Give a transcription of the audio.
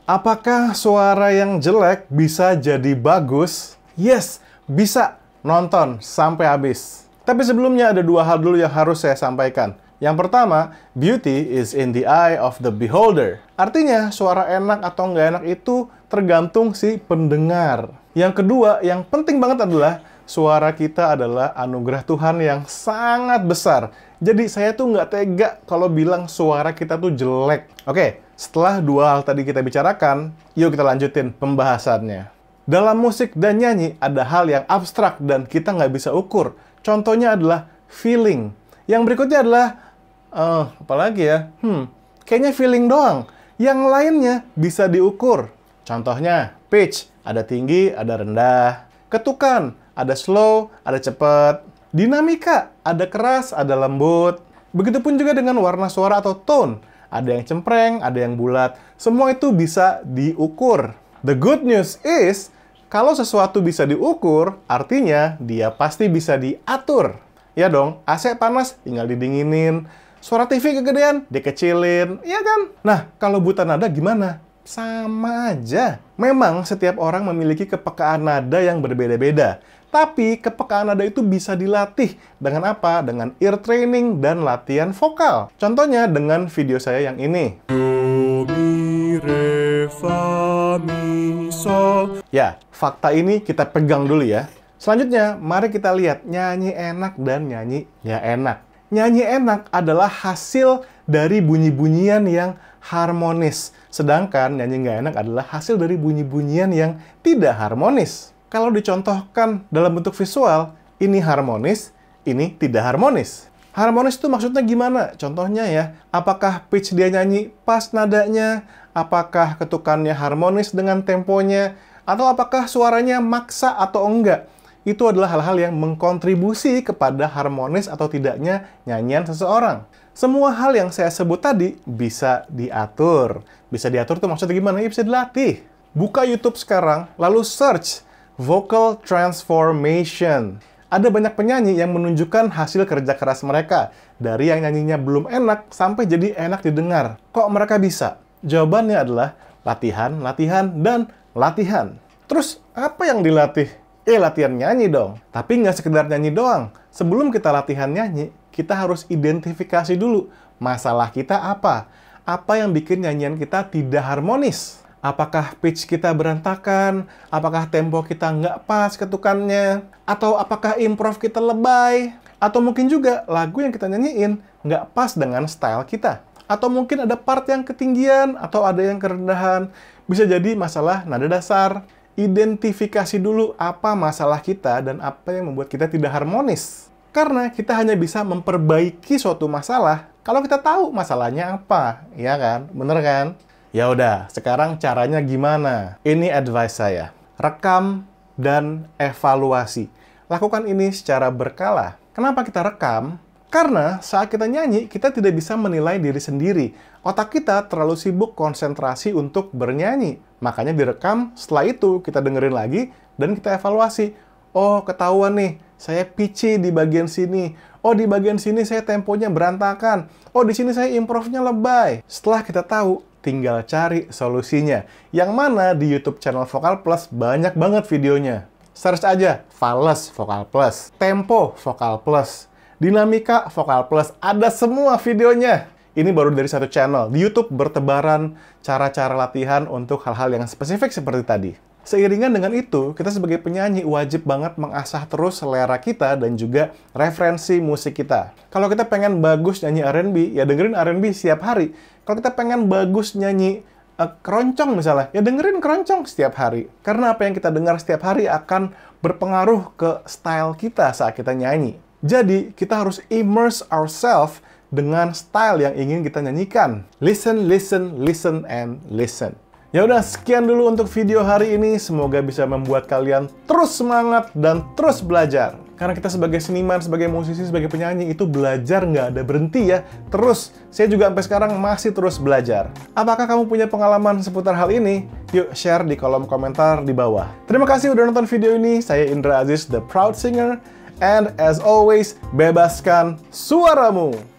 Apakah suara yang jelek bisa jadi bagus? Yes, bisa. Nonton sampai habis. Tapi sebelumnya ada dua hal dulu yang harus saya sampaikan. Yang pertama, beauty is in the eye of the beholder. Artinya, suara enak atau nggak enak itu tergantung si pendengar. Yang kedua, yang penting banget adalah suara kita adalah anugerah Tuhan yang sangat besar. Jadi saya tuh nggak tega kalau bilang suara kita tuh jelek. Oke, setelah dua hal tadi kita bicarakan, yuk kita lanjutin pembahasannya. Dalam musik dan nyanyi ada hal yang abstrak dan kita nggak bisa ukur. Contohnya adalah feeling. Yang berikutnya adalah, apalagi ya? Kayaknya feeling doang. Yang lainnya bisa diukur. Contohnya, pitch. Ada tinggi, ada rendah. Ketukan. Ada slow, ada cepat. Dinamika. Ada keras, ada lembut. Begitupun juga dengan warna suara atau tone. Ada yang cempreng, ada yang bulat. Semua itu bisa diukur. The good news is, kalau sesuatu bisa diukur, artinya dia pasti bisa diatur. Ya dong, AC panas, tinggal didinginin. Suara TV kegedean, dikecilin. Iya kan? Nah, kalau buta nada gimana? Sama aja. Memang setiap orang memiliki kepekaan nada yang berbeda-beda. Tapi kepekaan nada itu bisa dilatih. Dengan apa? Dengan ear training dan latihan vokal. Contohnya dengan video saya yang ini. Do, mi, re, fa, mi, sol. Ya, fakta ini kita pegang dulu ya. Selanjutnya, mari kita lihat nyanyi enak dan nyanyi nggak enak. Nyanyi enak adalah hasil dari bunyi-bunyian yang harmonis. Sedangkan nyanyi nggak enak adalah hasil dari bunyi-bunyian yang tidak harmonis. Kalau dicontohkan dalam bentuk visual, ini harmonis, ini tidak harmonis. Harmonis itu maksudnya gimana? Contohnya ya, apakah pitch dia nyanyi pas nadanya? Apakah ketukannya harmonis dengan temponya? Atau apakah suaranya maksa atau enggak? Itu adalah hal-hal yang mengkontribusi kepada harmonis atau tidaknya nyanyian seseorang. Semua hal yang saya sebut tadi bisa diatur. Bisa diatur tuh maksudnya gimana? Ya bisa dilatih. Buka YouTube sekarang, lalu search vocal transformation. Ada banyak penyanyi yang menunjukkan hasil kerja keras mereka. Dari yang nyanyinya belum enak sampai jadi enak didengar. Kok mereka bisa? Jawabannya adalah latihan, latihan, dan latihan. Terus apa yang dilatih? Latihan nyanyi dong. Tapi nggak sekedar nyanyi doang. Sebelum kita latihan nyanyi, kita harus identifikasi dulu masalah kita apa. Apa yang bikin nyanyian kita tidak harmonis? Apakah pitch kita berantakan? Apakah tempo kita nggak pas ketukannya? Atau apakah improv kita lebay? Atau mungkin juga lagu yang kita nyanyiin nggak pas dengan style kita? Atau mungkin ada part yang ketinggian atau ada yang kerendahan? Bisa jadi masalah nada dasar. Identifikasi dulu apa masalah kita dan apa yang membuat kita tidak harmonis. Karena kita hanya bisa memperbaiki suatu masalah kalau kita tahu masalahnya apa, ya kan? Bener kan? Ya udah, sekarang caranya gimana? Ini advice saya. Rekam dan evaluasi. Lakukan ini secara berkala. Kenapa kita rekam? Karena saat kita nyanyi, kita tidak bisa menilai diri sendiri. Otak kita terlalu sibuk konsentrasi untuk bernyanyi. Makanya direkam, setelah itu kita dengerin lagi, dan kita evaluasi. Oh, ketahuan nih, saya pitchy di bagian sini. Oh, di bagian sini saya temponya berantakan. Oh, di sini saya improvnya lebay. Setelah kita tahu, tinggal cari solusinya. Yang mana di YouTube channel Vokal Plus banyak banget videonya. Search aja, Fales Vokal Plus, Tempo Vokal Plus, Dinamika Vokal Plus, ada semua videonya. Ini baru dari satu channel. Di YouTube bertebaran cara-cara latihan untuk hal-hal yang spesifik seperti tadi. Seiringan dengan itu, kita sebagai penyanyi wajib banget mengasah terus selera kita dan juga referensi musik kita. Kalau kita pengen bagus nyanyi R&B, ya dengerin R&B setiap hari. Kalau kita pengen bagus nyanyi keroncong misalnya, ya dengerin keroncong setiap hari. Karena apa yang kita dengar setiap hari akan berpengaruh ke style kita saat kita nyanyi. Jadi, kita harus immerse ourselves dengan style yang ingin kita nyanyikan. Listen, listen, listen, and listen. Ya udah, sekian dulu untuk video hari ini. Semoga bisa membuat kalian terus semangat dan terus belajar. Karena kita sebagai seniman, sebagai musisi, sebagai penyanyi itu belajar nggak ada berhenti ya. Terus, saya juga sampai sekarang masih terus belajar. Apakah kamu punya pengalaman seputar hal ini? Yuk share di kolom komentar di bawah. Terima kasih udah nonton video ini. Saya Indra Aziz, The Proud Singer. And as always, bebaskan suaramu!